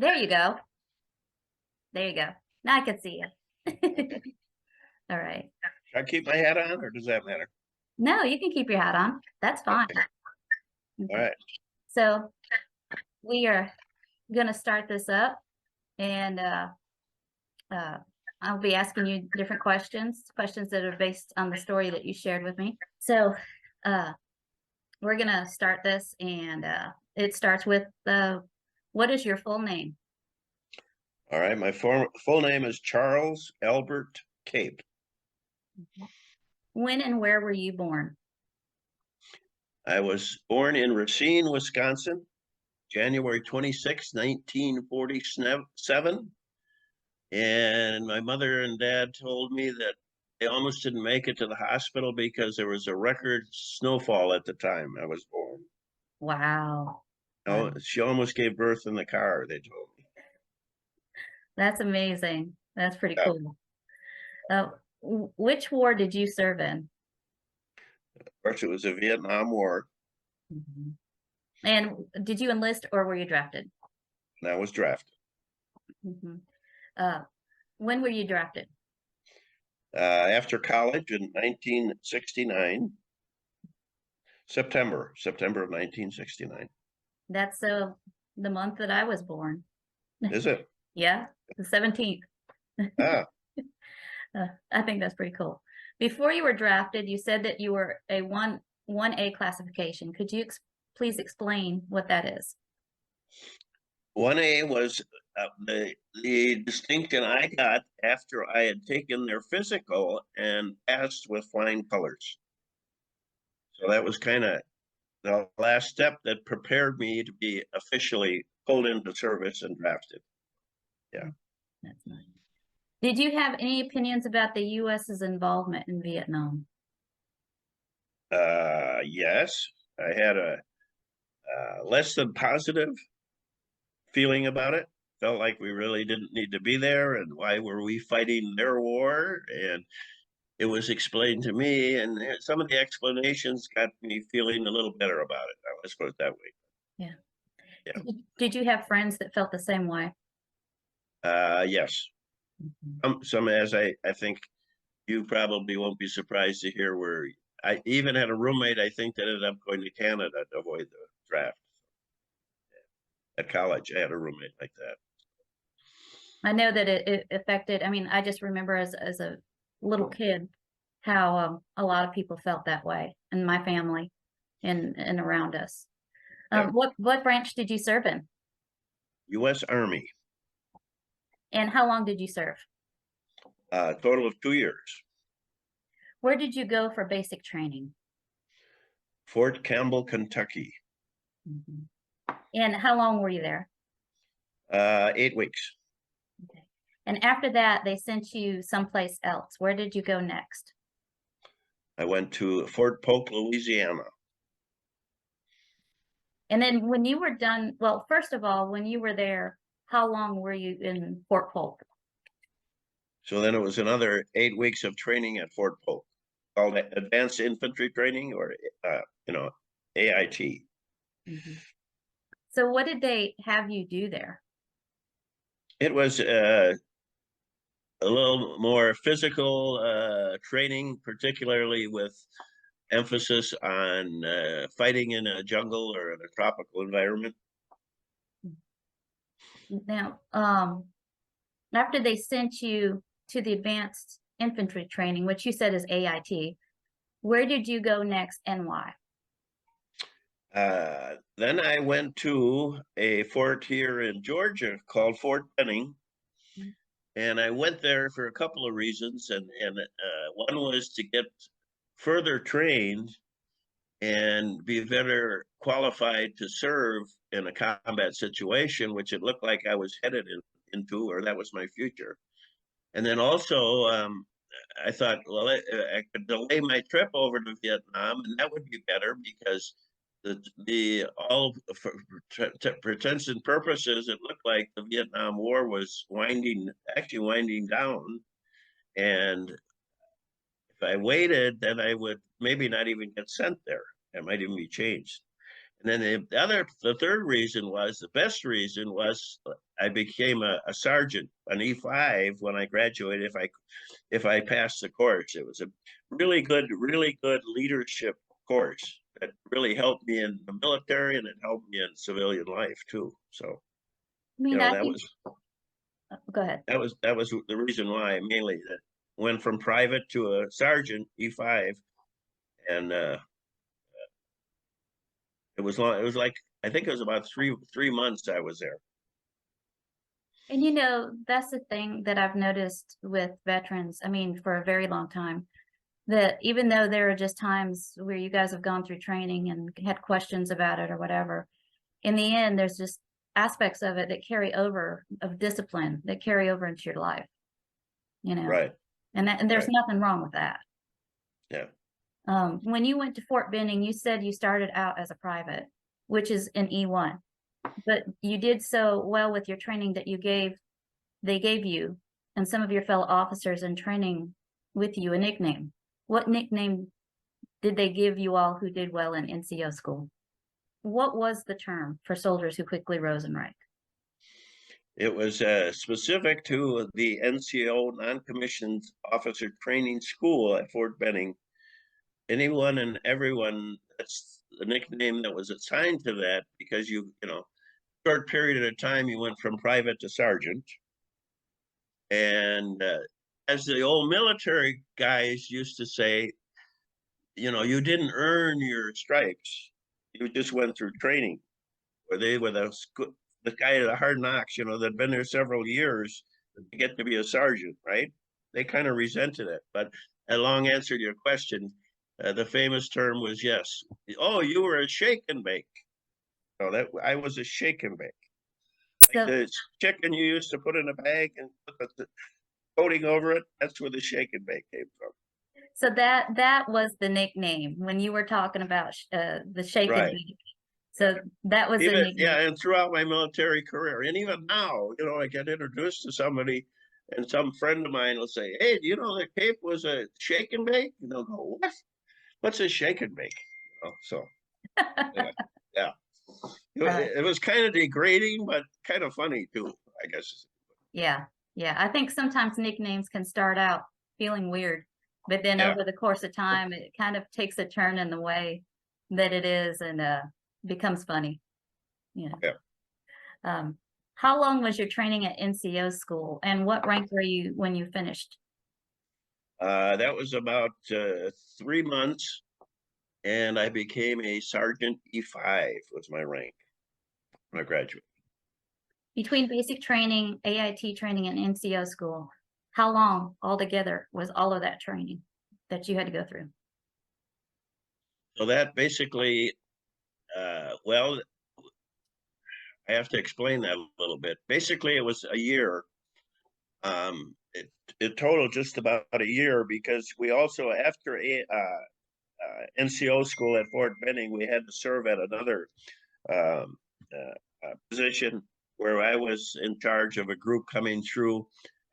There you go. There you go. Now I can see you. Okay. All right. Should I keep my hat on, or does that matter? No, you can keep your hat on. That's fine. Okay. All Okay. right. So we are going to start this up, and I'll be asking you different questions that are based on the story that you shared with me. So we're going to start this, and it starts with what is your full name? All right. My full name is Charles Albert Cape. When and where were you born? I was born in Racine, Wisconsin, January 26, 1947. And my mother and dad told me that they almost didn't make it to the hospital because there was a record snowfall at the time I was born. Wow. Oh, she almost gave birth in the car, they told me. That's amazing. That's pretty Yeah. cool. Which war did you serve in? Of course, it was the Vietnam War, And did you enlist or were you drafted? and I was drafted. When were you drafted? After college in 1969, September of 1969. That's the month that I was born. Is it? Yeah, the 17th. Ah, I think that's pretty cool. Before you were drafted, you said that you were a 1A classification. Could you please explain what that is? 1A was the distinction I got after I had taken their physical and passed with flying colors. So that was kind of the last step that prepared me to be officially pulled into service and drafted. Yeah. That's nice. Did you have any opinions about the U.S.'s involvement in Vietnam? Yes, I had a less than positive feeling about it. Felt like we really didn't need to be there, and why were we fighting their war? And it was explained to me, and some of the explanations got me feeling a little better about it. Let's put it that way. Yeah. Yeah. Did you have friends that felt the same way? Yes. Some, as I think you probably won't be surprised to hear, where I even had a roommate, I think, that ended up going to Canada to avoid the draft. At college, I had a roommate like that. I know that it affected, I mean, I just remember as a little kid how a lot of people felt that way in my family and around us. Yeah. What branch did you serve in? U.S. Army. And how long did you serve? A total of 2 years. Where did you go for basic training? Fort Campbell, Kentucky. And how long were you there? 8 weeks. Okay. And after that, they sent you someplace else. Where did you go next? I went to Fort Polk, Louisiana. And then when you were done, well, first of all, when you were there, how long were you in Fort Polk? So then it was another 8 weeks of training at Fort Polk, called Advanced Infantry Training, or AIT. So what did they have you do there? It was a little more physical training, particularly with emphasis on fighting in a jungle or in a tropical environment. Now, after they sent you to the advanced infantry training, which you said is AIT, where did you go next and why? Then I went to a fort here in Georgia called Fort Benning. And I went there for a couple of reasons. And one was to get further trained and be better qualified to serve in a combat situation, which it looked like I was headed into, or that was my future. And then also, I thought, well, I could delay my trip over to Vietnam, and that would be better because the all for intents and purposes, it looked like the Vietnam War was actually winding down, and if I waited, then I would maybe not even get sent there. It might even be changed. And then the third reason was, the best reason was, I became a sergeant, an E5 when I graduated. If I passed the course, it was a really good leadership course that really helped me in the military, and it helped me in civilian life too. So, I mean, I that think, was go ahead. that was the reason why, mainly, that went from private to a sergeant, E5, and it was long. It was like, I think it was about three months I was there. And that's the thing that I've noticed with veterans, I mean, for a very long time, that even though there are just times where you guys have gone through training and had questions about it or whatever, in the end, there's just aspects of it that carry over, of discipline, that carry over into your life, Right. and there's Right. nothing wrong with that. Yeah. When you went to Fort Benning, you said you started out as a private, which is an E1, but you did so well with your training that they gave you and some of your fellow officers in training with you a nickname. What nickname did they give you all who did well in NCO school? What was the term for soldiers who quickly rose in rank? It was specific to the NCO, Non-Commissioned Officer Training School at Fort Benning. Anyone and everyone, that's the nickname that was assigned to that, because short period of time, you went from private to sergeant. And as the old military guys used to say, you didn't earn your stripes. You just went through training. Or they were the guy of the hard knocks, that'd been there several years to get to be a sergeant, right? They kind of resented it. But a long answer to your question, the famous term was, yes. Oh, you were a shake and bake. Oh, that I was a shake and bake. Like So, the chicken you used to put in a bag and put the coating over it. That's where the shake and bake came from. so that was the nickname when you were talking about the shake and Right. bake. So that was the Even, nickname. and throughout my military career, and even now, I get introduced to somebody, and some friend of mine will say, "Hey, do you know the Cape was a shake and bake?" And they'll go, "What? What's a shake and bake?" So anyway, yeah, it was kind of degrading, but kind of funny too, I guess. Yeah, yeah. I think sometimes nicknames can start out feeling weird, but then Yeah. over the course of time, it kind of takes a turn in the way that it is and becomes funny. Yeah. How long was your training at NCO school, and what rank were you when you finished? That was about 3 months, and I became a Sergeant E5 was my rank when I graduated. Between basic training, AIT training, and NCO school, how long altogether was all of that training that you had to go through? So that basically, well, I have to explain that a little bit. Basically, it was a year. It totaled just about a year, because we also, after NCO school at Fort Benning, we had to serve at another um, position where I was in charge of a group coming through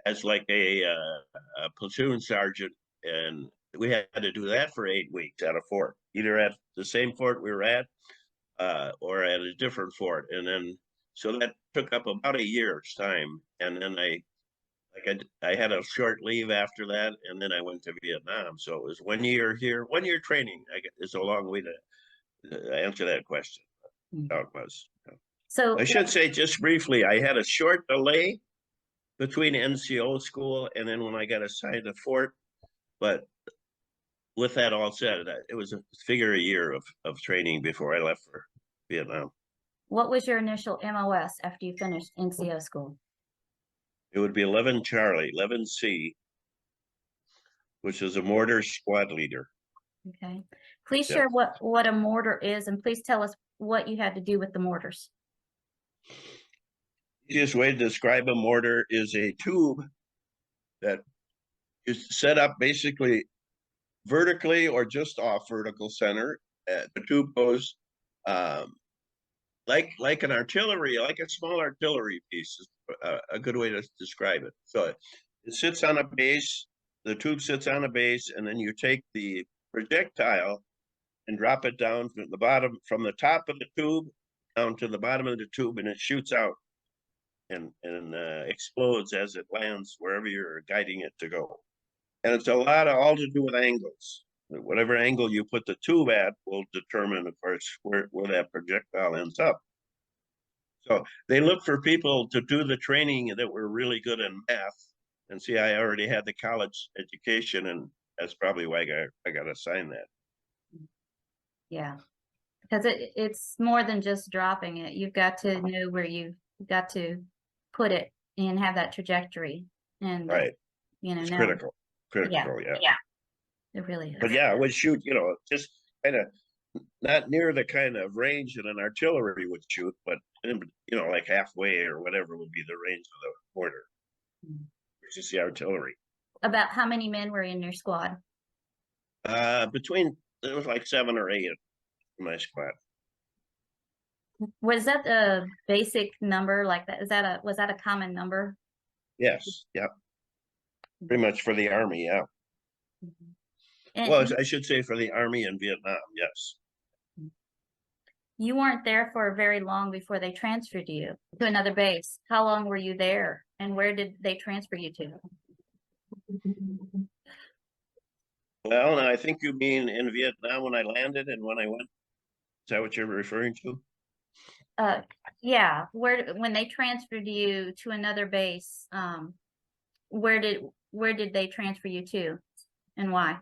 as like a platoon sergeant, and we had to do that for 8 weeks at a fort, either at the same fort we were at or at a different fort. And then, so that took up about a year's time. And then I had a short leave after that, and then I went to Vietnam. So it was 1 year here, 1 year training. Is a long way to answer that question. How it was. So I should say, just briefly, I had a short delay between NCO school and then when I got assigned to Fort. But with that all said, it was a figure a year of training before I left for Vietnam. what was your initial MOS after you finished NCO school? It would be 11 Charlie, 11C, which is a mortar squad leader. Okay. Please Yeah. share what a mortar is, and please tell us what you had to do with the mortars. Easiest way to describe a mortar is a tube that is set up basically vertically or just off vertical center. The tube goes like an artillery, like a small artillery piece is a good way to describe it. So it sits on a base, the tube sits on a base, and then you take the projectile and drop it down from the bottom, from the top of the tube down to the bottom of the tube, and it shoots out and explodes as it lands wherever you're guiding it to go. And it's a lot of all to do with angles. Whatever angle you put the tube at will determine, of course, where that projectile ends up. So they look for people to do the training that were really good in math. And see, I already had the college education, and that's probably why I got assigned that. Yeah, because it's more than just dropping it. You've got to know where you've got to put it and have that trajectory. And right, you know, it's now, critical. yeah, Yeah, it really is. but yeah, it would shoot, just kind of not near the kind of range that an artillery would shoot, but like halfway or whatever would be the range of the mortar, which is the artillery. About how many men were in your squad? There was like 7 or 8 in my squad. Was that a basic number like that? Was that a common number? Yes, yeah. Pretty much for the Army, yeah. And Well, I should say for the Army in Vietnam, yes. you weren't there for very long before they transferred you to another base. How long were you there, and where did they transfer you to? Well, I think you mean in Vietnam when I landed and when I went. Is that what you're referring to? Yeah. When they transferred you to another base, where did they transfer you to, and why?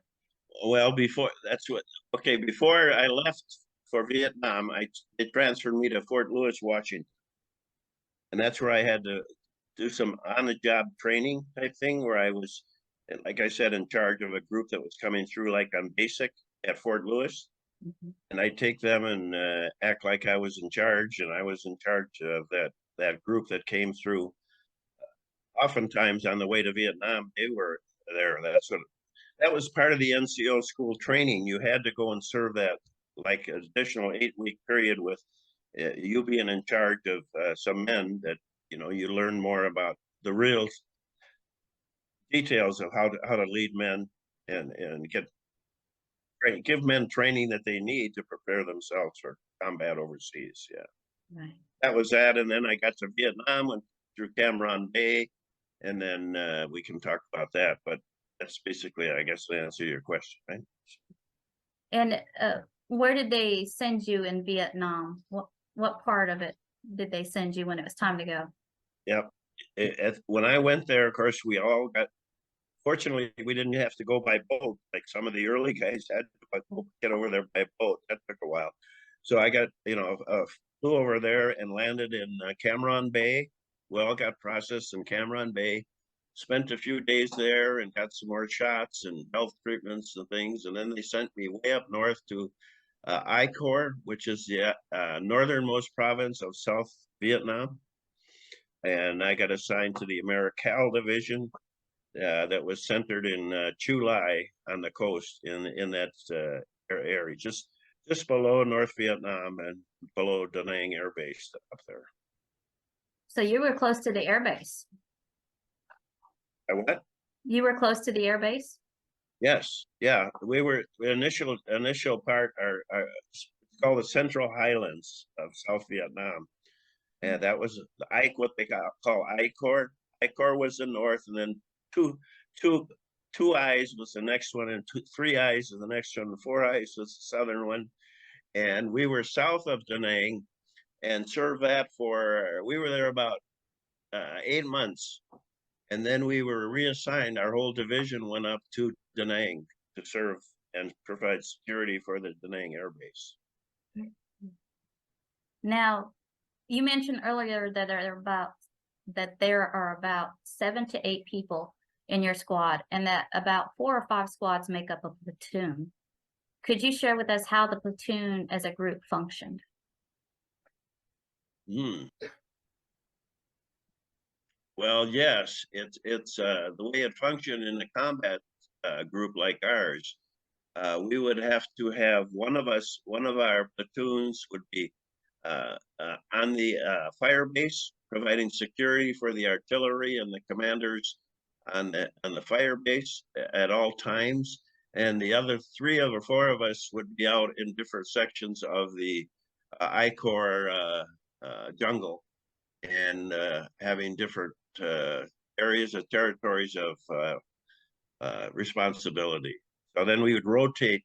Well, before I left for Vietnam, they transferred me to Fort Lewis, Washington, and that's where I had to do some on-the-job training type thing, where I was, like I said, in charge of a group that was coming through like on basic at Fort Lewis. And I take them and act like I was in charge, and I was in charge of that group that came through. Oftentimes on the way to Vietnam, they were there. That was part of the NCO school training. You had to go and serve that like additional 8-week period with you being in charge of some men that you learn more about the real details of how to lead men and give men training that they need to prepare themselves for combat overseas. Yeah, Right. that was that. And then I got to Vietnam, went through Cam Ranh Bay, and then we can talk about that. But that's basically, I guess, the answer to your question, right? And where did they send you in Vietnam? What part of it did they send you when it was time to go? Yep. When I went there, of course, we all got. Fortunately, we didn't have to go by boat like some of the early guys had to get over there by boat. That took a while. So I got, flew over there and landed in Cam Ranh Bay. We all got processed in Cam Ranh Bay. Spent a few days there and got some more shots and health treatments and things. And then they sent me way up north to I Corps, which is the northernmost province of South Vietnam. And I got assigned to the Americal Division. That was centered in Chu Lai on the coast in that area, just below North Vietnam and below Da Nang Air Base up there. So you were close to the air base. What? You were close to the air base? Yes, yeah. We were the initial part are called the Central Highlands of South Vietnam, and that was what they call I Corps. I Corps was the north, and then two eyes was the next one, and 3 eyes was the next one, and 4 eyes was the southern one. And we were south of Da Nang and served that we were there about 8 months. And then we were reassigned, our whole division went up to Da Nang to serve and provide security for the Da Nang Air Base. Now, you mentioned earlier that there are about 7 to 8 people in your squad, and that about 4 or 5 squads make up a platoon. Could you share with us how the platoon as a group functioned? Well, yes, it's the way it functioned in a combat group like ours. We would have to have one of our platoons would be on the fire base, providing security for the artillery and the commanders on the fire base at all times. and the other 3 or 4 of us would be out in different sections of the I-Corps jungle, and having different areas of territories of responsibility. So then we would rotate.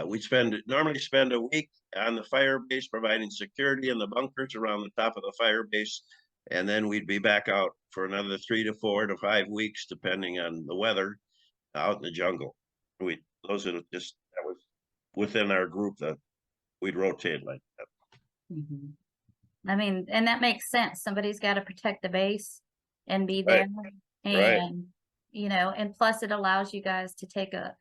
We'd normally spend a week on the fire base providing security in the bunkers around the top of the fire base, and then we'd be back out for another 3 to 4 to 5 weeks, depending on the weather, out in the jungle. That was within our group that we'd rotate like that. Mhm. I mean, and that makes sense. Somebody's got to protect the base and be there. Right. And, you know, and plus it allows you guys to take a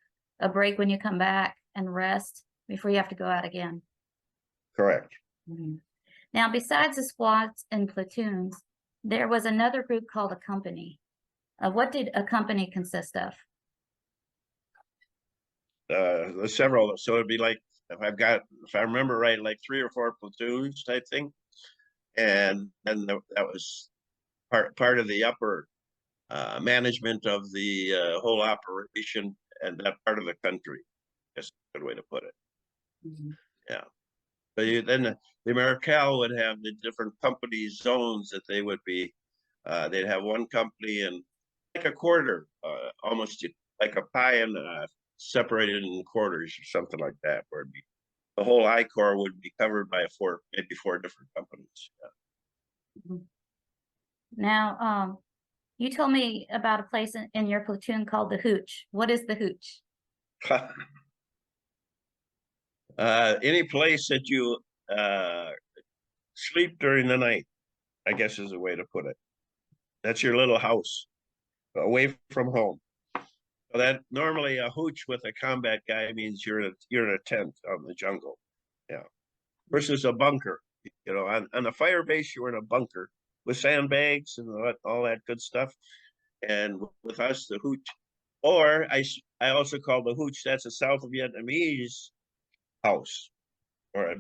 break when you come back and rest before you have to go out again. Correct. Mhm. Now, besides the squads and platoons, there was another group called a company. What did a company consist of? There's several. So it'd be like, if I remember right, like 3 or 4 platoons type thing, and then that was part of the upper management of the whole operation and that part of the country. That's a good way to put it. Mhm. Yeah. But then the Americal would have the different company zones that they would be. They'd have one company and like a quarter, almost like a pie, and separated in quarters or something like that, where it'd be, the whole I-Corps would be covered by maybe 4 different companies. Mhm. Now, you told me about a place in your platoon called the Hooch. What is the Hooch? Yeah. Any place that you sleep during the night, I guess is a way to put it. That's your little house away from home. So that normally a hooch with a combat guy means you're in a tent out in the jungle. Yeah. Versus a bunker. You know, on a fire base, you're in a bunker with sandbags and all that good stuff. And with us, the hooch, or I also call the hooch, that's a South Vietnamese house, or a a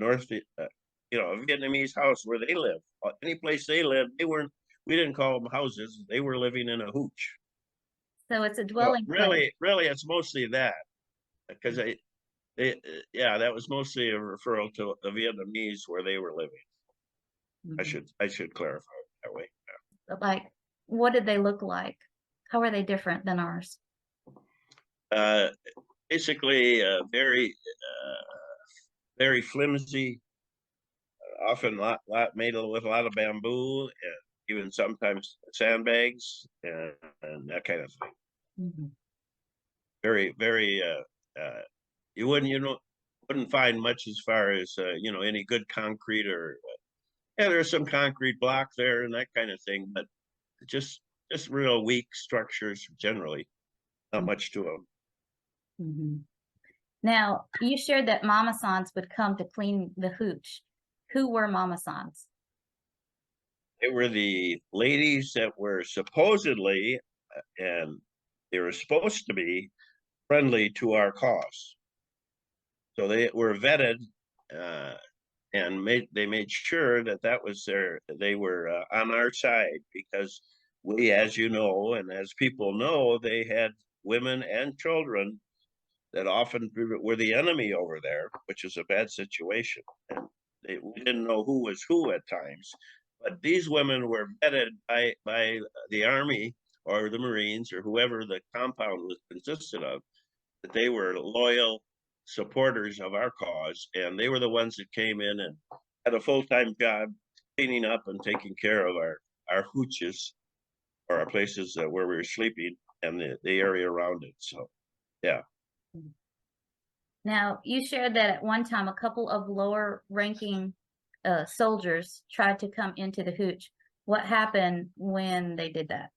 Vietnamese house where they live. Any place they live, we didn't call them houses. They were living in a hooch. So it's a So dwelling place. really, it's mostly that, because that was mostly a referral to the Vietnamese where they were living. Mhm. I should clarify it that way. But like, what did they look like? How are they different than ours? Uh, Basically, very flimsy, often made with a lot of bamboo, and even sometimes sandbags and that kind of thing. Mhm. Very you wouldn't find much as far as any good concrete, or there's some concrete block there and that kind of thing, but just real weak structures generally, not much to them. Mhm. Now, you shared that mama sans would come to clean the hooch. Who were mama sans? They were the ladies that were supposedly, and they were supposed to be friendly to our cause. So they were vetted, uh, and they made sure that was they were on our side, because we, as you know, and as people know, they had women and children that often were the enemy over there, which is a bad situation. And we didn't know who was who at times, but these women were vetted by the Army or the Marines or whoever the compound was consisted of, that they were loyal supporters of our cause, and they were the ones that came in and had a full-time job cleaning up and taking care of our hooches, or our places where we were sleeping, and the area around it. So, yeah. Now, you shared that at one time a couple of lower ranking soldiers tried to come into the hooch. What happened when they did that?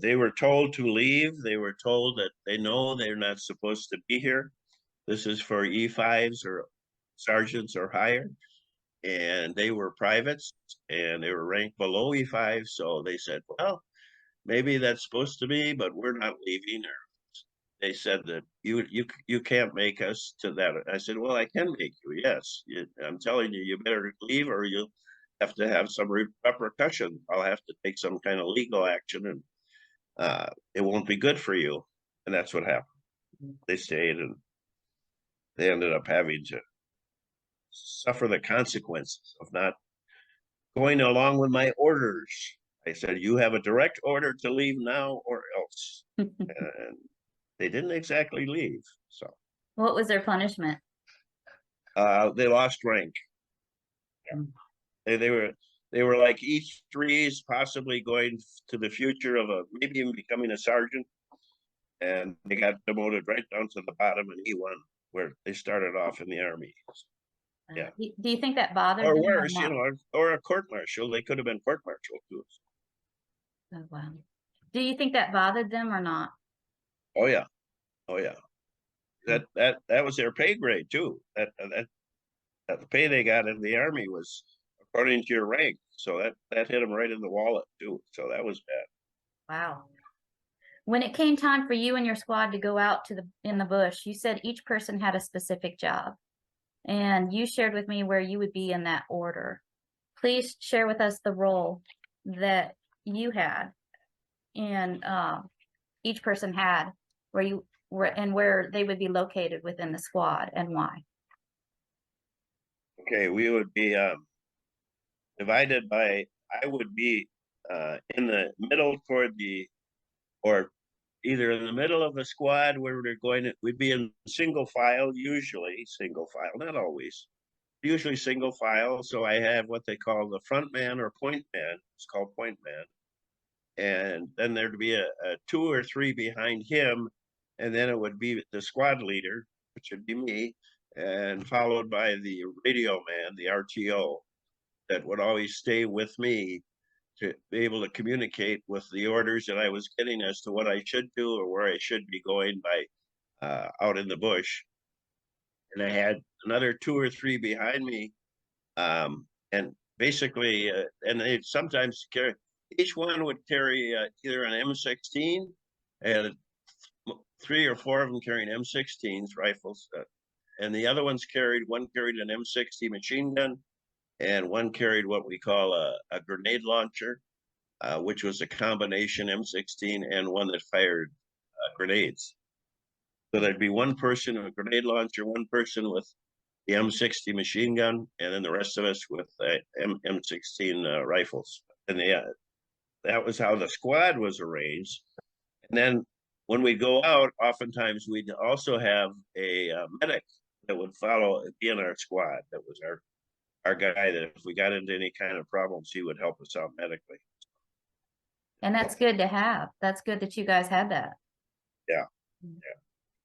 They were told to leave. They were told that they know they're not supposed to be here. This is for E5s or sergeants or higher. And they were privates, and they were ranked below E5. So they said, well, maybe that's supposed to be, but we're not leaving. Or they said that you can't make us to that. I said, well, I can make you. Yes, I'm telling you, you better leave, or you'll have to have some repercussion. I'll have to take some kind of legal action, and it won't be good for you. And that's what happened. They stayed, and they ended up having to suffer the consequences of not going along with my orders. I said, you have a direct order to leave now or else. And they didn't exactly leave. So What was their punishment? they lost rank. Mm. They were like E3s, possibly going to the future of maybe even becoming a sergeant. And they got demoted right down to the bottom in E1, where they started off in the Army. Yeah. Do you think that bothered Or them or worse, not? or a court martial. They could have been court martial too. Oh, wow. Do you think that bothered them or not? Oh yeah. Oh yeah. That was their pay grade too. That the pay they got in the Army was according to your rank. So that hit them right in the wallet too. So that was bad. Wow. When it came time for you and your squad to go out in the bush, you said each person had a specific job. And you shared with me where you would be in that order. Please share with us the role that you had and each person had, where you were and where they would be located within the squad and why. Okay, we would be divided by. I would be in the middle or either in the middle of a squad where we'd be in single file, usually single file, not always, usually single file. So I have what they call the front man or point man. It's called point man. And then there'd be a 2 or 3 behind him. And then it would be the squad leader, which would be me, and followed by the radio man, the RTO, that would always stay with me to be able to communicate with the orders that I was getting as to what I should do or where I should be going by out in the bush. And I had another 2 or 3 behind me, and basically, and they sometimes carry. Each one would carry either an M16, and 3 or 4 of them carrying M16s rifles, and the other ones one carried an M60 machine gun, and one carried what we call a grenade launcher, which was a combination M16 and one that fired grenades. So there'd be one person with a grenade launcher, one person with the M60 machine gun, and then the rest of us with M16 rifles. And that was how the squad was arranged. And then when we go out, oftentimes we'd also have a medic that would be in our squad. That was our guy that if we got into any kind of problems, he would help us out medically. And that's good to have. That's good that you guys had that. Yeah. Yeah.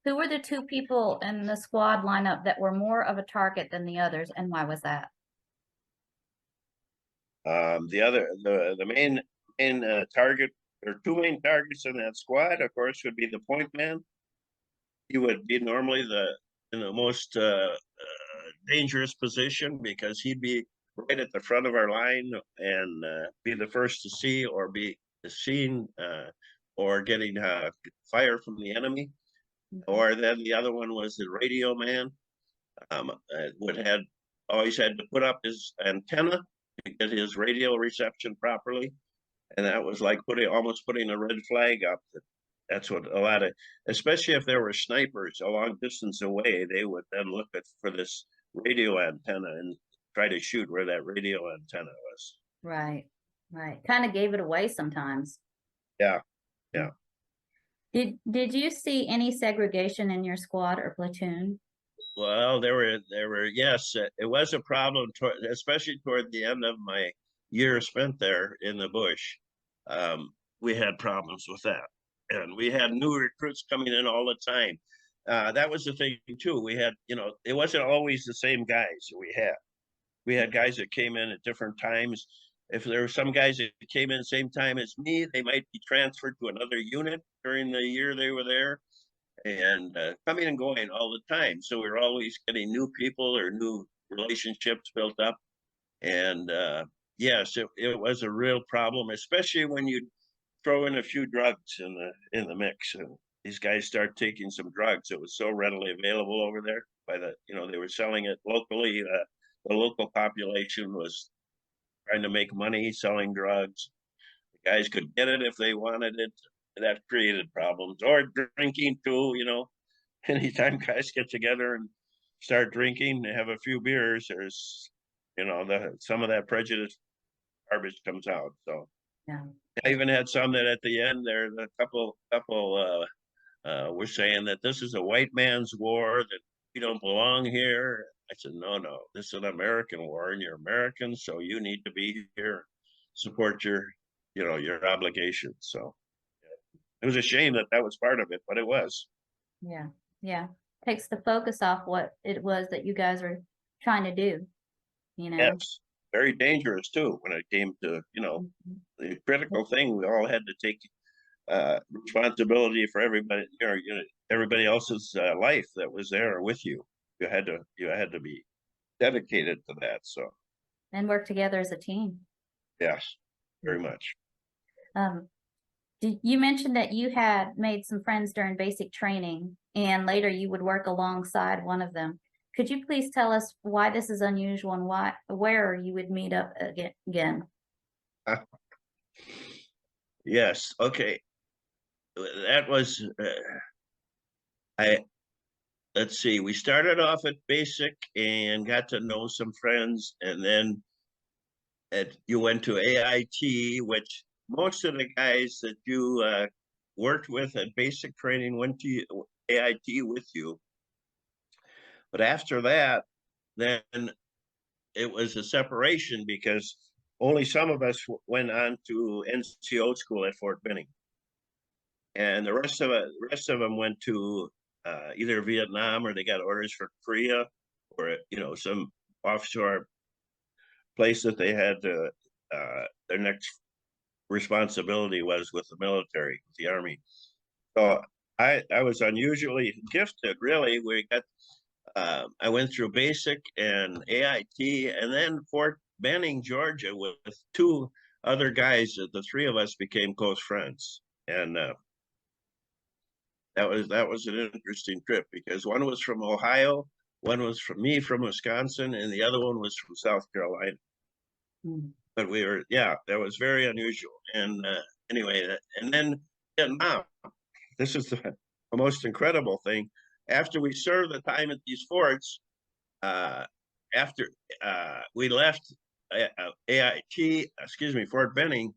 Who were the 2 people in the squad lineup that were more of a target than the others, and why was that? The main target, there are 2 main targets in that squad, of course, would be the point man. He would be normally in the most dangerous position because he'd be right at the front of our line and be the first to see or be seen or getting fire from the enemy. Or then the other one was the radio man. Always had to put up his antenna to get his radio reception properly, and that was like almost putting a red flag up. That's what a lot of, especially if there were snipers a long distance away, they would then look for this radio antenna and try to shoot where that radio antenna was. Right. Kind of gave it away sometimes. Yeah. Did you see any segregation in your squad or platoon? Well, there were yes, it was a problem, especially toward the end of my year spent there in the bush. We had problems with that, and we had new recruits coming in all the time. That was the thing too. We had, it wasn't always the same guys we had. We had guys that came in at different times. If there were some guys that came in the same time as me, they might be transferred to another unit during the year they were there, and coming and going all the time. So we were always getting new people or new relationships built up. And yes, it was a real problem, especially when you throw in a few drugs in the mix. And these guys start taking some drugs. It was so readily available over there they were selling it locally. The local population was trying to make money selling drugs. The guys could get it if they wanted it. that created problems, or drinking too, anytime guys get together and start drinking, they have a few beers, there's, some of that prejudice garbage comes out. So Yeah. I even had some that at the end there, a couple, were saying that this is a white man's war, that we don't belong here. I said, no, this is an American war, and you're Americans, so you need to be here, support your obligations. So it was a shame that that was part of it, but it was. Yeah. Yeah. Takes the focus off what it was that you guys are trying to do, you know? Yes, very dangerous too, when it came to, Mhm. the critical thing. We all had to take responsibility for everybody, everybody else's life that was there with you. You had to be dedicated to that. So And work together as a team. yes, very Mhm. much. Um, you mentioned that you had made some friends during basic training and later you would work alongside one of them. Could you please tell us why this is unusual and where you would meet up again? Yes. Okay. That was I. Let's see. We started off at basic and got to know some friends, and then you went to AIT, which most of the guys that you worked with at basic training went to AIT with you. But after that, then it was a separation because only some of us went on to NCO school at Fort Benning, and the rest of them went to either Vietnam, or they got orders for Korea, or some offshore place that they had to. Their next responsibility was with the military, with the Army. So I was unusually gifted. Really, I went through basic and AIT, and then Fort Benning, Georgia, with two other guys. The three of us became close friends, and that was an interesting trip, because one was from Ohio, one was from Wisconsin, and the other one was from South Carolina. Mm. But that was very unusual. And anyway, and then Vietnam. This is the most incredible thing. After we served the time at these forts, uh, after we left AIT, Fort Benning,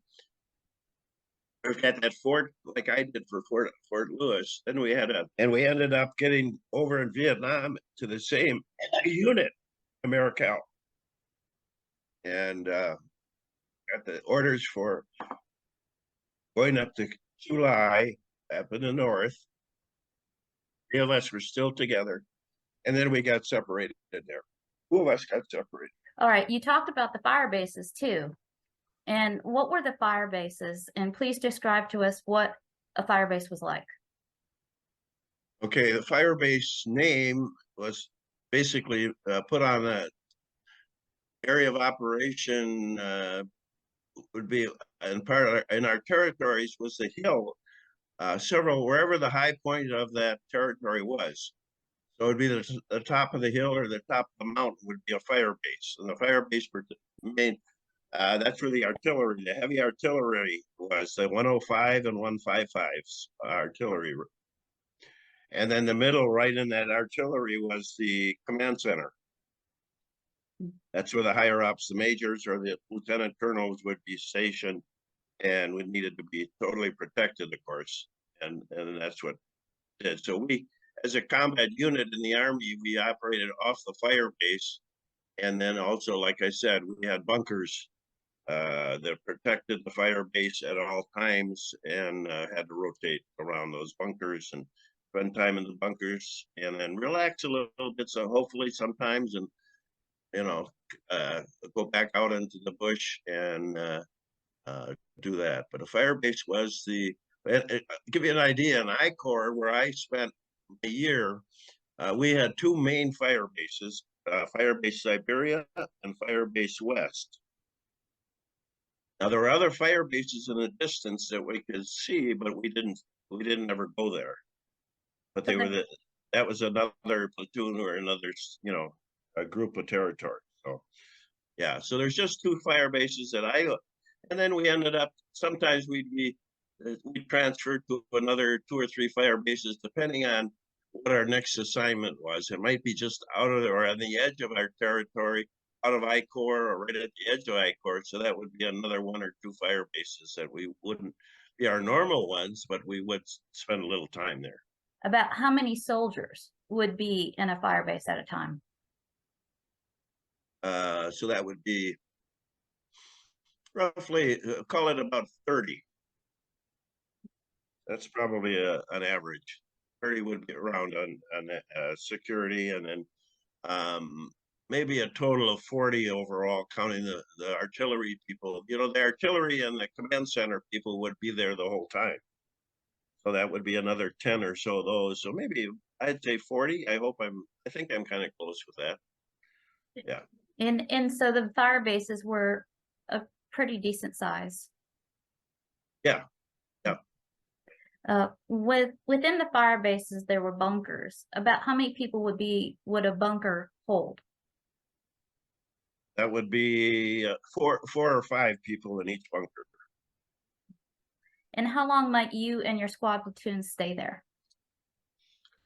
at that fort, like I did for Fort Lewis. Then we ended up getting over in Vietnam to the same unit, AmeriCal, and got the orders for going up to July up in the north. Three of us were still together, and then we got separated there. Two of us got separated. All right, you talked about the fire bases too. And what were the fire bases? And please describe to us what a fire base was like. Okay, the fire base name was basically put on the area of operation. Would be in our territories was the hill, wherever the high point of that territory was. So it'd be the top of the hill or the top of the mountain would be a fire base, and the fire base main. That's where the heavy artillery was, the 105 and 155s artillery. And then the middle, right in that artillery, was the command center. That's where the higher ups, the majors or the lieutenant colonels, would be stationed, and we needed to be totally protected, of course. And that's what did. So we, as a combat unit in the Army, we operated off the fire base. And then also, like I said, we had bunkers that protected the fire base at all times, and had to rotate around those bunkers and spend time in the bunkers, and then relax a little bit. So hopefully sometimes, and you know, uh, go back out into the bush and do that. But a fire base was give you an idea, in I Corps, where I spent a year, we had two main fire bases, Fire Base Siberia and Fire Base West. Now there were other fire bases in the distance that we could see, but we didn't ever go there. But that was another platoon or another, a group of territory. So yeah, so there's just two fire bases and then we ended up, sometimes we'd be we transferred to another 2 or 3 fire bases, depending on what our next assignment was. It might be just out of or on the edge of our territory, out of I-Corps or right at the edge of I-Corps. So that would be another 1 or 2 fire bases that we wouldn't be our normal ones, but we would spend a little time there. About how many soldiers would be in a fire base at a time? So that would be roughly, call it about 30. That's probably an average. 30 would be around on security, and then maybe a total of 40 overall, counting the artillery people. You know, the artillery and the command center people would be there the whole time. So that would be another 10 or so of those. So maybe I'd say 40. I think I'm kind of close with that. Yeah. And so the fire bases were a pretty decent size. Yeah. Within the fire bases, there were bunkers. About how many people would a bunker hold? That would be 4 or 5 people in each bunker. And how long might you and your squad platoon stay there?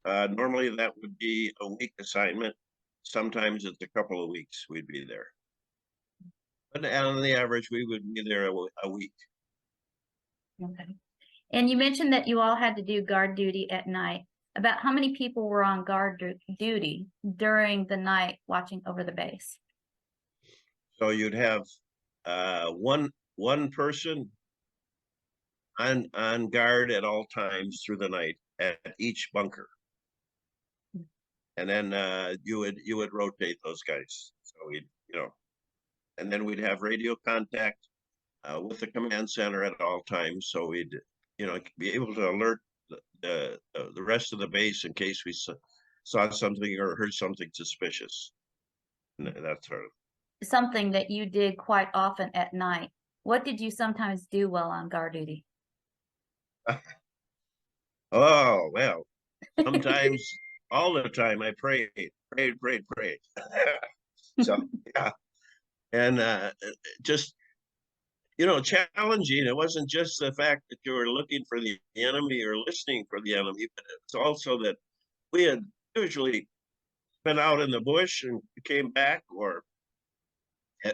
Normally that would be a week assignment. Sometimes it's a couple of weeks we'd be there. But on the average, we would be there a week. Okay. And you mentioned that you all had to do guard duty at night. About how many people were on guard duty during the night watching over the base? So you'd have one person on guard at all times through the night at each bunker. And then you would rotate those guys. So we'd, and then we'd have radio contact with the command center at all times. So we'd, be able to alert the rest of the base in case we saw something or heard something suspicious. And that's sort of something that you did quite often at night. What did you sometimes do while on guard duty? Oh, well, sometimes all the time I prayed. So, yeah. And just, challenging. It wasn't just the fact that you were looking for the enemy or listening for the enemy, but it's also that we had usually been out in the bush and came back, or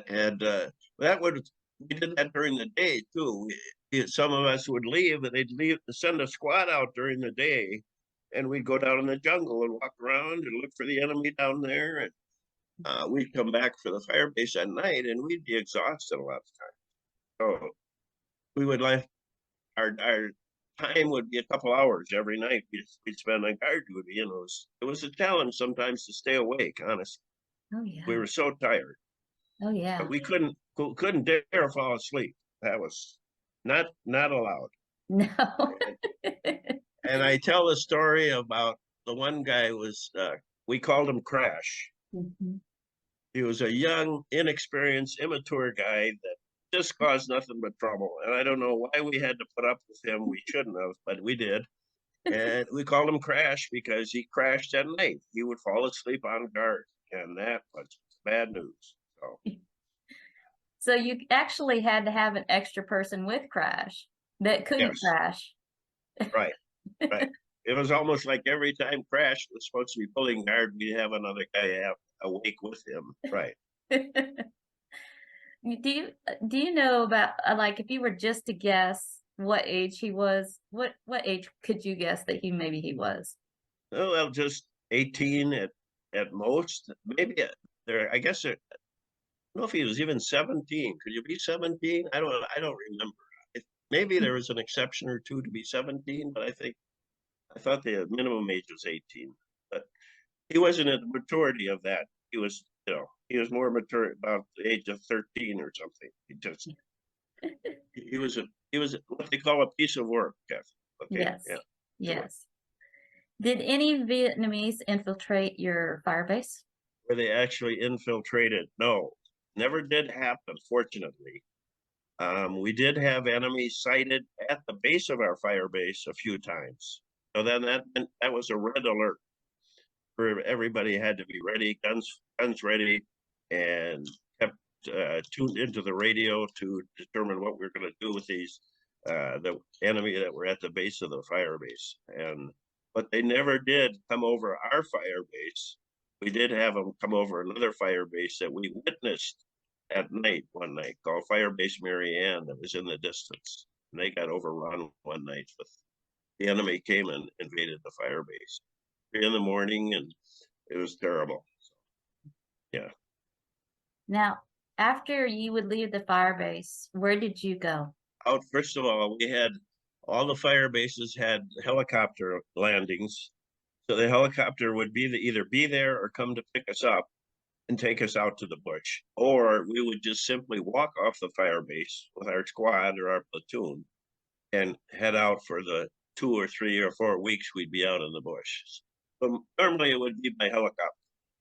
and we did that during the day too. Some of us would leave, and they'd send a squad out during the day, and we'd go down in the jungle and walk around and look for the enemy down there. And we'd come back for the fire base at night, and we'd be exhausted a lot of times. So we would like our time would be a couple hours every night we'd spend on guard duty. It was a challenge sometimes to stay awake, honestly. Oh yeah. We were so tired. Oh yeah. But we couldn't dare fall asleep. That was not allowed. No. And I tell a story about the one guy we called him Crash. Mm-hmm. He was a young, inexperienced, immature guy that just caused nothing but trouble. And I don't know why we had to put up with him. We shouldn't have, but we did. And we called him Crash because he crashed at night. He would fall asleep on guard, and that was bad news. So you actually had to have an extra person with Crash that couldn't crash. Right. It was almost like every time Crash was supposed to be pulling guard, we'd have another guy awake with him. Right. Do you know about, like, if you were just to guess what age he was, what age could you guess that maybe he was? Oh, well, just 18 at most. Maybe I guess I don't know if he was even 17. Could you be 17? I don't remember. Maybe there was an exception or two to be 17, but I thought the minimum age was 18. But he wasn't at the maturity of that. He was, he was more mature about the age of 13 or something. He was what they call a piece of work, Kathy. Okay. Yes. Yeah. Yes. Did any Vietnamese infiltrate your fire base? Where they actually infiltrated? No, never did happen, fortunately. We did have enemies sighted at the base of our fire base a few times. So then that was a red alert for everybody. Had to be ready, guns ready, and kept tuned into the radio to determine what we were going to do with these the enemy that were at the base of the fire base. But they never did come over our fire base. We did have them come over another fire base that we witnessed at night one night called Firebase Marianne that was in the distance. And they got overrun one night with the enemy came and invaded the fire base 3 in the morning, and it was terrible. Yeah. Now, after you would leave the fire base, where did you go? Out, first of all, we had all the fire bases had helicopter landings. So the helicopter would either be there or come to pick us up and take us out to the bush. Or we would just simply walk off the fire base with our squad or our platoon and head out for the 2 or 3 or 4 weeks we'd be out in the bush. So normally it would be by helicopter.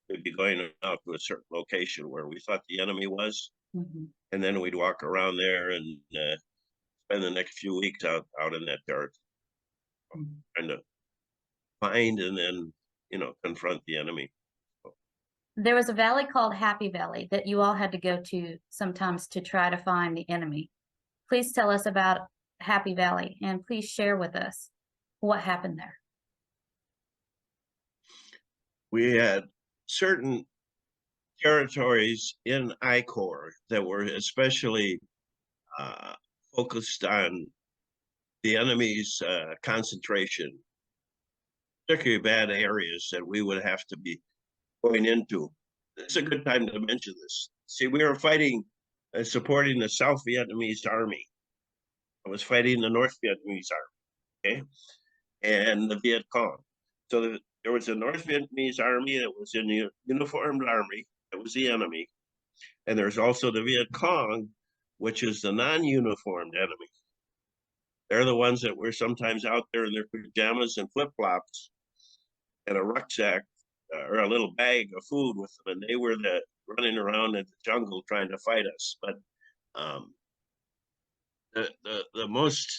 We'd be going out to a certain location where we thought the enemy was, and then we'd walk around there and spend the next few weeks out in that dirt, trying to find and then confront the enemy. There was a valley called Happy Valley that you all had to go to sometimes to try to find the enemy. Please tell us about Happy Valley, and please share with us what happened there. We had certain territories in I-Corps that were especially focused on the enemy's concentration, particularly bad areas that we would have to be going into. It's a good time to mention this. See, we were fighting and supporting the South Vietnamese army. I was fighting the North Vietnamese army, okay, and the Viet Cong. So there was a North Vietnamese army that was in the uniformed army, that was the enemy. And there's also the Viet Cong, which is the non-uniformed enemy. They're the ones that were sometimes out there in their pajamas and flip-flops and a rucksack or a little bag of food with them. And they were running around in the jungle trying to fight us. But the most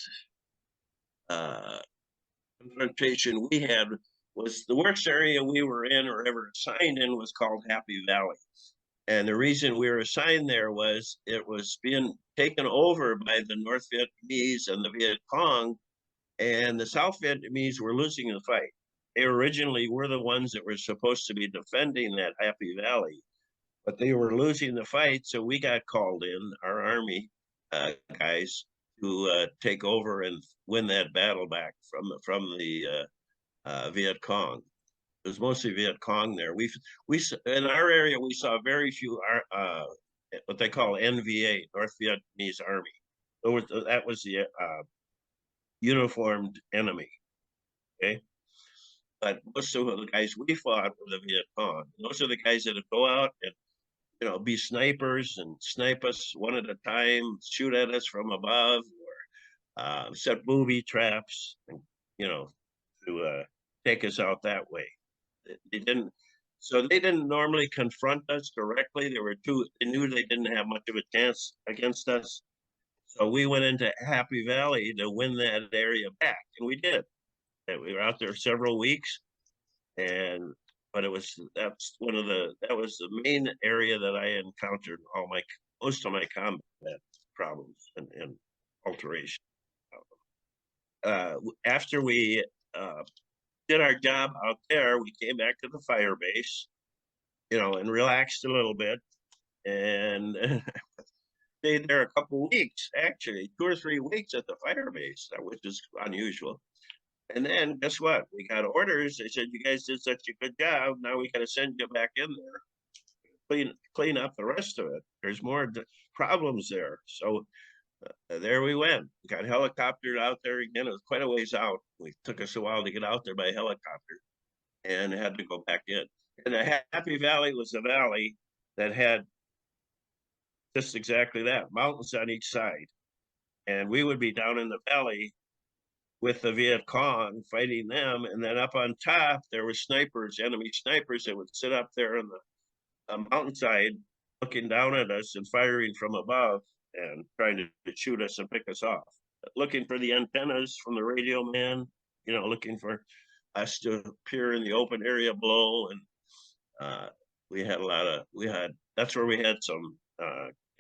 confrontation we had was the worst area we were in or ever assigned in was called Happy Valley. And the reason we were assigned there was it was being taken over by the North Vietnamese and the Viet Cong, and the South Vietnamese were losing the fight. They originally were the ones that were supposed to be defending that Happy Valley, but they were losing the fight, so we got called in, our army guys, to take over and win that battle back from the Viet Cong. It was mostly Viet Cong there. We in our area we saw very few what they call NVA, North Vietnamese Army. That was the uniformed enemy. Okay, but most of the guys we fought were the Viet Cong. Those are the guys that would go out and be snipers and snipe us one at a time, shoot at us from above, or set booby traps, and to take us out that way. They didn't normally confront us directly. They knew they didn't have much of a chance against us. So we went into Happy Valley to win that area back, and we did. And we were out there several weeks, but that was the main area that I encountered most of my combat problems and alteration. After we did our job out there, we came back to the fire base, and relaxed a little bit, and stayed there a couple weeks, actually 2 or 3 weeks at the fire base, which is unusual. And then guess what? We got orders. They said, you guys did such a good job. Now we got to send you back in there, clean up the rest of it. There's more problems there. So there we went. We got helicoptered out there again. It was quite a ways out. It took us a while to get out there by helicopter and had to go back in. And the Happy Valley was a valley that had just exactly that, mountains on each side. And we would be down in the valley with the Viet Cong fighting them. And then up on top, there were snipers, enemy snipers that would sit up there on the mountainside looking down at us and firing from above and trying to shoot us and pick us off, looking for the antennas from the radio man, looking for us to appear in the open area below. And that's where we had some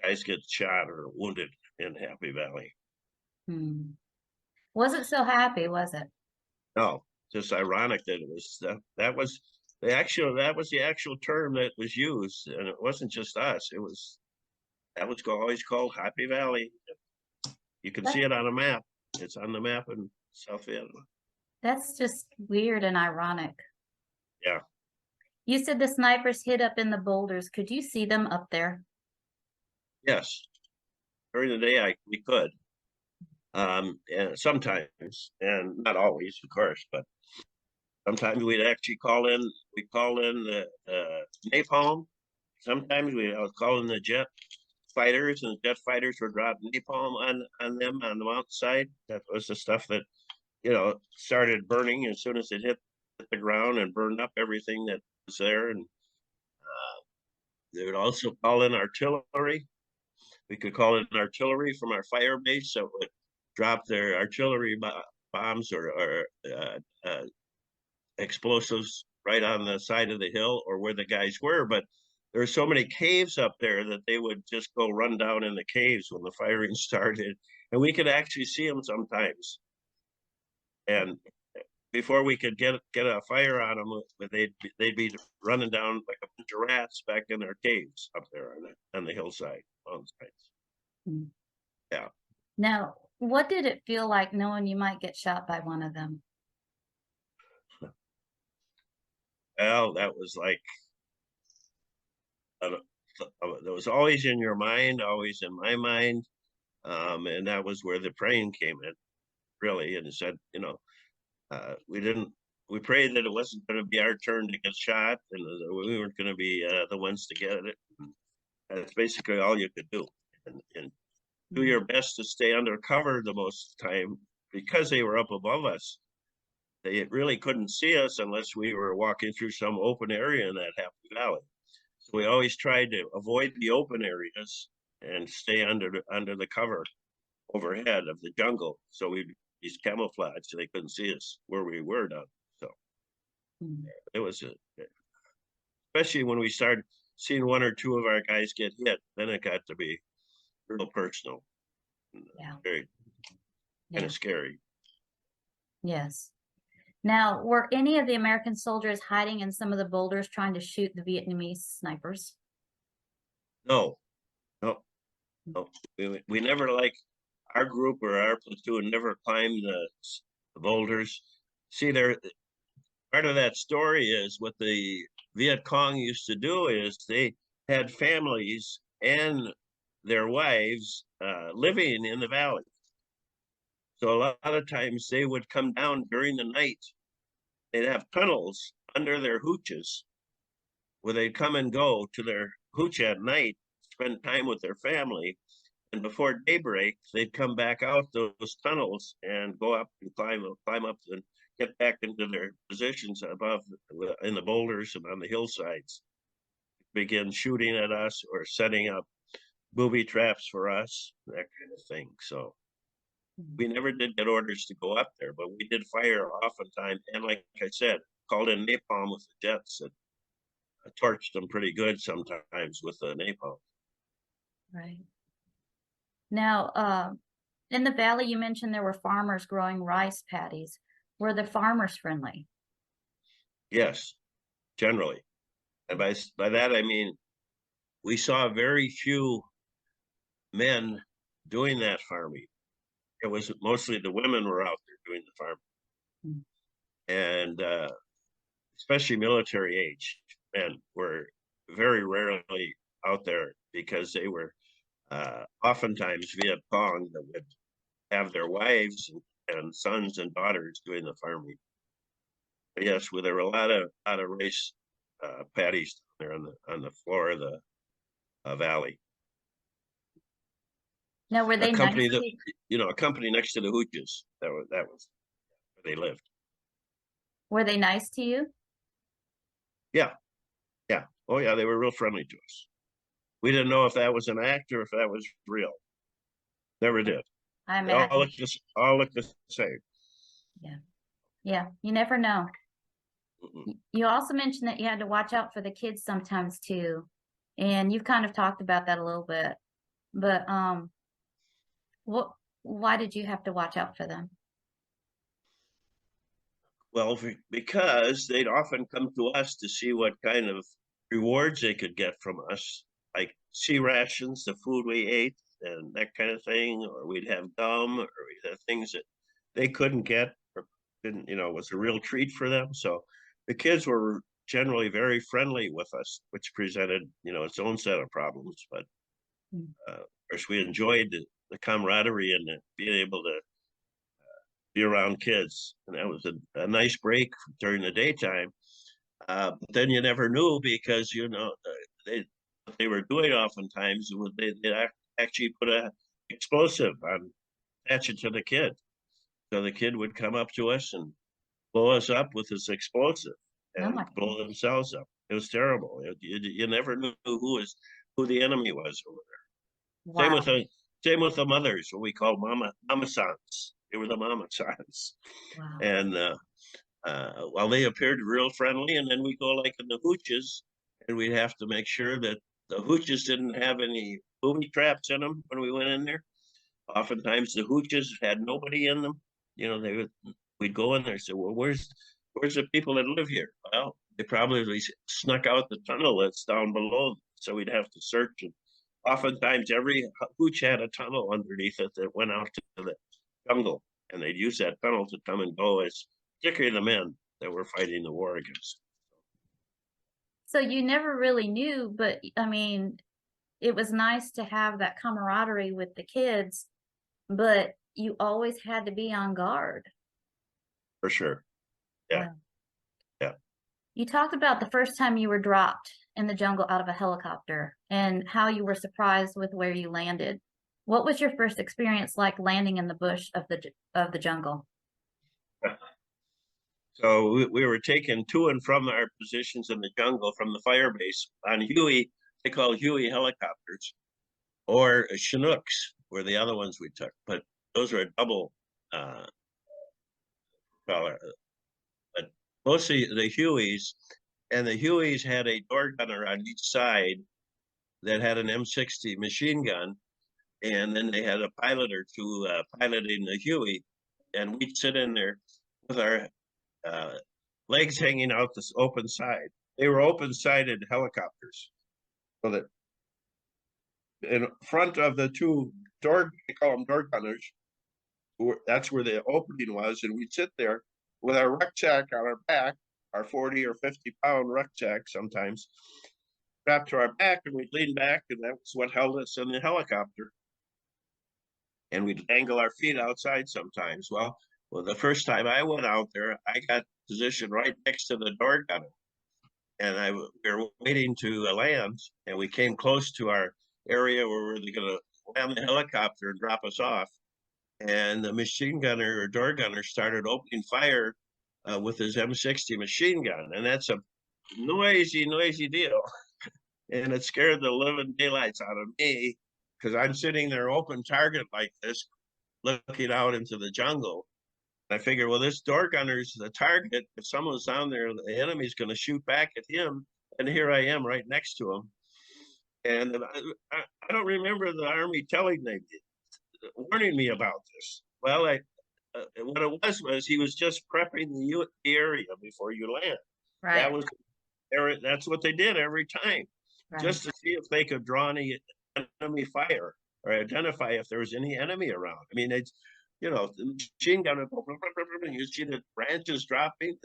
guys get shot or wounded in Happy Valley. Hmm. Wasn't so happy, was it? No, just ironic that it was that was the actual term that was used, and it wasn't just us. It was that was always called Happy Valley. You can see That, it on a map. It's on the map in South Vietnam. that's just weird and ironic. Yeah. You said the snipers hid up in the boulders. Could you see them up there? Yes. During the day, we could. And sometimes, and not always, of course, but sometimes we'd actually we call in the napalm. Sometimes we call in the jet fighters, and the jet fighters would drop napalm on them on the mountainside. That was the stuff that, started burning as soon as it hit the ground and burned up everything that was there. And they would also call in artillery. We could call in artillery from our fire base, so it would drop their artillery bombs or explosives right on the side of the hill or where the guys were. But there were so many caves up there that they would just go run down in the caves when the firing started, and we could actually see them sometimes. And before we could get a fire on them, they'd be running down like a bunch of rats back in their caves up there on the hillside, on sides. Hmm. Yeah. Now, what did it feel like knowing you might get shot by one of them? Well, that was like that was always in your mind, always in my mind, and that was where the praying came in, really. And it said, we prayed that it wasn't going to be our turn to get shot, and we weren't going to be the ones to get it. That's basically all you could do, and do your best to stay under cover the most time because they were up above us. They really couldn't see us unless we were walking through some open area in that Happy Valley. So we always tried to avoid the open areas and stay under the cover overhead of the jungle. So we'd be camouflaged so they couldn't see us where we were down. So it was especially when we started seeing one or two of our guys get hit, then it got to be real personal. Yeah. Very kind of scary. Yes. Now, were any of the American soldiers hiding in some of the boulders trying to shoot the Vietnamese snipers? No, no, no. We never our group or our platoon never climbed the boulders. See, part of that story is what the Viet Cong used to do is they had families and their wives living in the valley. So a lot of times they would come down during the night. They'd have tunnels under their hooches where they'd come and go to their hooch at night, spend time with their family. And before daybreak, they'd come back out those tunnels and go up and climb up and get back into their positions above in the boulders and on the hillsides, begin shooting at us or setting up booby traps for us, that kind of thing. So we never did get orders to go up there, but we did fire oftentimes. And like I said, called in napalm with the jets that torched them pretty good sometimes with the napalm. Right. Now, in the valley, you mentioned there were farmers growing rice paddies. Were the farmers friendly? Yes, generally. And by that, I mean, we saw very few men doing that farming. It was mostly the women were out there doing the farming. And especially military age men were very rarely out there because they were oftentimes Viet Cong that would have their wives and sons and daughters doing the farming. But yes, well, there were a lot of rice paddies there on the floor of the valley. Now, were A they nice company that to you? a company next to the hooches. That was where they lived. Were they nice to you? Yeah, yeah. Oh yeah, they were real friendly to us. We didn't know if that was an act or if that was real. Never did. I They all imagine. looked the same. Yeah. Yeah. You never know. You also mentioned that you had to watch out for the kids sometimes too. And you've kind of talked about that a little bit. But what Why did you have to watch out for them? Well, because they'd often come to us to see what kind of rewards they could get from us, like sea rations, the food we ate, and that kind of thing, or we'd have gum, or we'd have things that they couldn't get, or didn't, was a real treat for them. So the kids were generally very friendly with us, which presented, its own set of problems. But Mm. of course, we enjoyed the camaraderie and being able to be around kids, and that was a nice break during the daytime. But then you never knew because they what they were doing oftentimes was they actually put a explosive on, attach it to the kid, so the kid would come up to us and blow us up with this explosive Oh and my blow goodness. themselves up. It was terrible. You never knew who the enemy was over there. Wow. Same with the mothers, what we call mama sans. They were the mama sans, Wow. and well, they appeared real friendly, and then we go like in the hooches, and we'd have to make sure that the hooches didn't have any booby traps in them when we went in there. Oftentimes, the hooches had nobody in them. We'd go in there and say, "Well, where's the people that live here?" Well, they probably snuck out the tunnel that's down below, so we'd have to search. And oftentimes, every hooch had a tunnel underneath it that went out to the jungle, and they'd use that tunnel to come and go as particularly the men that were fighting the war against. So you never really knew, but I mean, it was nice to have that camaraderie with the kids, but you always had to be on guard. For sure. Yeah. Wow. Yeah. You talked about the first time you were dropped in the jungle out of a helicopter and how you were surprised with where you landed. What was your first experience like landing in the bush of the jungle? So we were taken to and from our positions in the jungle from the fire base on Huey. They call Huey helicopters, or Chinooks were the other ones we took. But those were a double propeller. But mostly the Hueys, and the Hueys had a door gunner on each side that had an M60 machine gun, and then they had a pilot or two piloting the Huey, and we'd sit in there with our uh, legs hanging out this open side. They were open-sided helicopters, so that in front of the two door, they call them door gunners, that's where the opening was, and we'd sit there with our rucksack on our back, our 40 or 50-pound rucksack sometimes, strapped to our back, and we'd lean back, and that's what held us in the helicopter. And we'd dangle our feet outside sometimes. Well, the first time I went out there, I got positioned right next to the door gunner, and we were waiting to land, and we came close to our area where we were going to land the helicopter and drop us off. And the machine gunner or door gunner started opening fire with his M60 machine gun, and that's a noisy deal. And it scared the living daylights out of me because I'm sitting there open target like this, looking out into the jungle. I figure, well, this door gunner's the target. If someone's down there, the enemy's going to shoot back at him. And here I am right next to him. And I don't remember the Army warning me about this. Well, what it was he was just prepping the area before you land. Right, That's what they did every time, right. just to see if they could draw any enemy fire or identify if there was any enemy around. I mean, it's the machine gun, you see the branches dropping.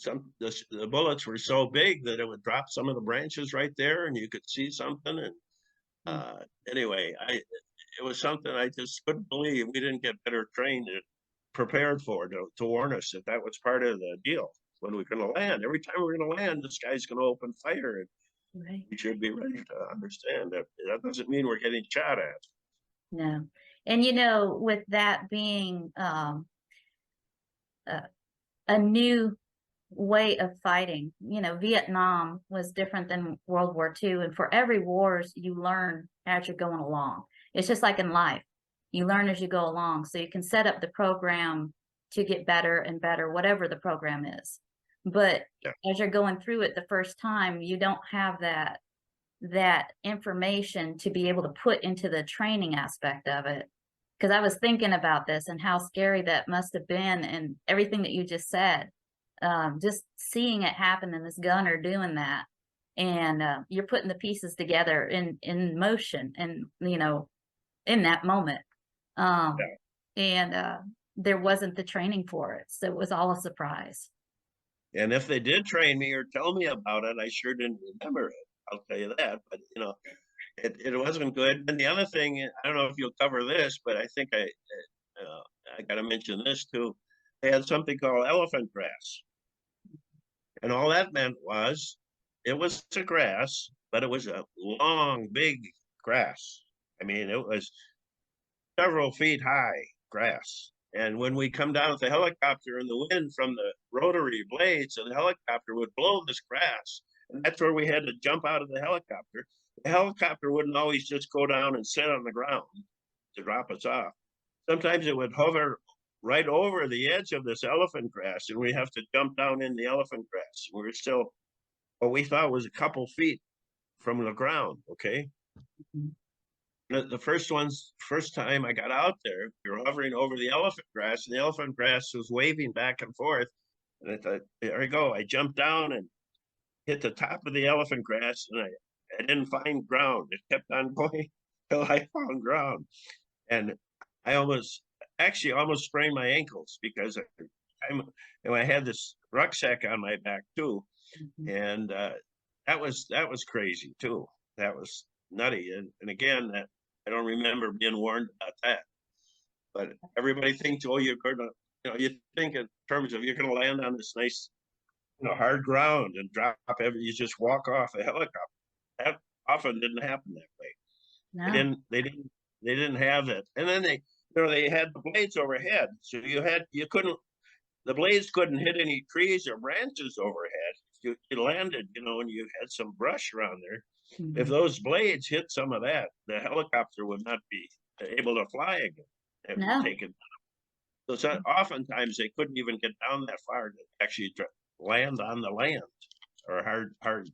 The bullets were so big that it would drop some of the branches right there, and you could see something. And Mm. anyway, it was something I just couldn't believe we didn't get better trained and prepared for to warn us that that was part of the deal when we're going to land. Every time we're going to land, this guy's going to open fire, and Right. we should be ready to understand that. That doesn't mean we're getting shot at. No. And with that being a, a new way of fighting, Vietnam was different than World War II. And for every wars, you learn as you're going along. It's just like in life. You learn as you go along. So you can set up the program to get better and better, whatever the program is. But Yeah. as you're going through it the first time, you don't have that information to be able to put into the training aspect of it. because I was thinking about this and how scary that must have been, and everything that you just said. Just seeing it happen and this gunner doing that, and you're putting the pieces together in motion, and in that moment. Um, and there wasn't the training for it, so it was all a surprise. And if they did train me or tell me about it, I sure didn't remember it. I'll tell you that. But it wasn't good. And the other thing, I don't know if you'll cover this, but I think I got to mention this too. They had something called elephant grass, and all that meant was it was a grass, but it was a long, big grass. I mean, it was several feet high grass. And when we come down with the helicopter and the wind from the rotary blades of the helicopter would blow this grass, and that's where we had to jump out of the helicopter. The helicopter wouldn't always just go down and sit on the ground to drop us off. Sometimes it would hover right over the edge of this elephant grass, and we have to jump down in the elephant grass. We were still what we thought was a couple feet from the ground. Okay. Mhm. The first time I got out there, we were hovering over the elephant grass, and the elephant grass was waving back and forth. And I thought, there we go. I jumped down and hit the top of the elephant grass, and I didn't find ground. It kept on going till I found ground. And I actually almost sprained my ankles because I had this rucksack on my back too. Mhm. And that was crazy too. That was nutty. And again, that I don't remember being warned about that. But everybody thinks, oh, you're gonna, you think in terms of you're gonna land on this nice, hard ground and drop you just walk off a helicopter. That often didn't happen that way. They No. didn't, they didn't, they didn't have it. And then they had the blades overhead. So the blades couldn't hit any trees or branches overhead. You landed, and you had some brush around there. If Mhm. those blades hit some of that, the helicopter would not be able to fly again. It would No. take it. So oftentimes they couldn't even get down that far to actually land on the land or hard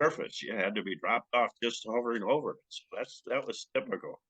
surface. You had to be dropped off just hovering over it. So that was typical.